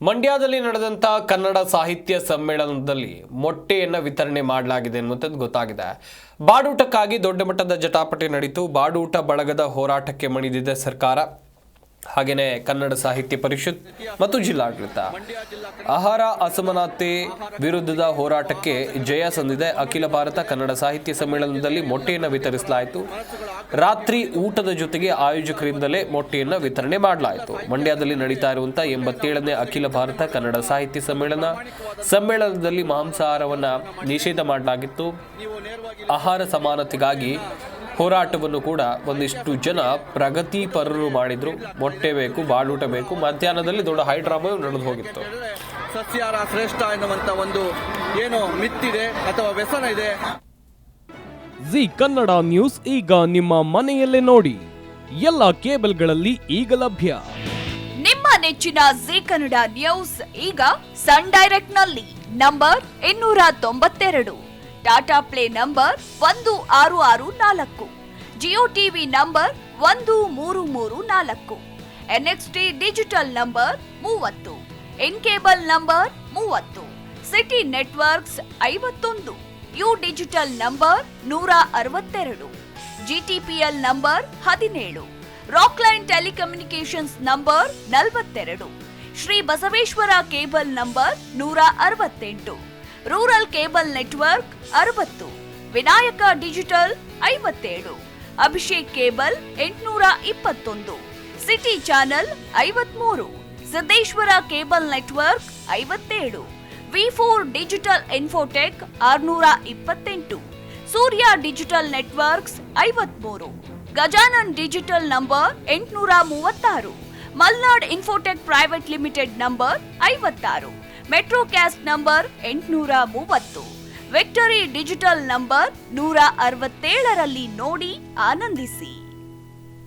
ಮಂಡ್ಯದಲ್ಲಿ ನಡೆದಂತ ಕನ್ನಡ ಸಾಹಿತ್ಯ ಸಮ್ಮೇಳನದಲ್ಲಿ ಮೊಟ್ಟೆಯನ್ನ ವಿತರಣೆ ಮಾಡಲಾಗಿದೆ ಎನ್ನುವಂಥದ್ದು ಗೊತ್ತಾಗಿದೆ. ಬಾಡೂಟಕ್ಕಾಗಿ ದೊಡ್ಡ ಮಟ್ಟದ ಜಟಾಪಟಿ ನಡೆಯಿತು. ಬಾಡೂಟ ಬಳಗದ ಹೋರಾಟಕ್ಕೆ ಮಣಿದಿದೆ ಸರ್ಕಾರ, ಹಾಗೆಯೇ ಕನ್ನಡ ಸಾಹಿತ್ಯ ಪರಿಷತ್ ಮತ್ತು ಜಿಲ್ಲಾಡಳಿತ. ಆಹಾರ ಅಸಮಾನತೆ ವಿರುದ್ಧದ ಹೋರಾಟಕ್ಕೆ ಜಯ ಸಂದಿದೆ. ಅಖಿಲ ಭಾರತ ಕನ್ನಡ ಸಾಹಿತ್ಯ ಸಮ್ಮೇಳನದಲ್ಲಿ ಮೊಟ್ಟೆಯನ್ನು ವಿತರಿಸಲಾಯಿತು. ರಾತ್ರಿ ಊಟದ ಜೊತೆಗೆ ಆಯೋಜಕರಿಂದಲೇ ಮೊಟ್ಟೆಯನ್ನು ವಿತರಣೆ ಮಾಡಲಾಯಿತು. ಮಂಡ್ಯದಲ್ಲಿ ನಡೀತಾ ಇರುವಂತಹ 87ನೇ ಅಖಿಲ ಭಾರತ ಕನ್ನಡ ಸಾಹಿತ್ಯ ಸಮ್ಮೇಳನದಲ್ಲಿ ಮಾಂಸಾಹಾರವನ್ನು ನಿಷೇಧ ಮಾಡಲಾಗಿತ್ತು. ಆಹಾರ ಸಮಾನತೆಗಾಗಿ ಹೋರಾಟವನ್ನು ಕೂಡ ಒಂದಿಷ್ಟು ಜನ ಪ್ರಗತಿಪರರು ಮಾಡಿದ್ರು. ಮೊಟ್ಟೆ ಬೇಕು, ಬಾಡೂಟ ಬೇಕು. ಮಧ್ಯಾಹ್ನದಲ್ಲಿ ದೊಡ್ಡ ಹೈಡ್ರಾಮಾ ನಡೆದು ಹೋಗಿತ್ತು. ಸಸ್ಯಾಹಾರ ಶ್ರೇಷ್ಠ ಎನ್ನುವಂತ ಒಂದು ಏನು ಮಿತ್ತಿದೆ ಅಥವಾ ವ್ಯಸನ ಇದೆ. ಜಿ ಕನ್ನಡ ನ್ಯೂಸ್ ಈಗ ನಿಮ್ಮ ಮನೆಯಲ್ಲೇ ನೋಡಿ. ಎಲ್ಲ ಕೇಬಲ್ಗಳಲ್ಲಿ ಈಗ ಲಭ್ಯ. ನಿಮ್ಮ ನೆಚ್ಚಿನ ಜಿ ಕನ್ನಡ ನ್ಯೂಸ್ ಈಗ ಸನ್ ಡೈರೆಕ್ಟ್ ನಲ್ಲಿ number 292, Tata Play number 1664, Jio TV number 1334, NXT digital number 30, in cable number 30, city networks 51, U digital number 162, GTPL number 17, Rockline telecommunications number 42, Shri Basaveshwara cable number 168, rural cable network 60, Vinayaka digital 57, Abhishek cable 821, city channel 53, Siddeshwara cable network 57, ವಿ4 digital infotech 628, Surya digital networks 53, Gajanan digital number 836, Malnad infotech private limited number 56, metrocast number 830, victory digital number 167ರಲ್ಲಿ ನೋಡಿ ಆನಂದಿಸಿ.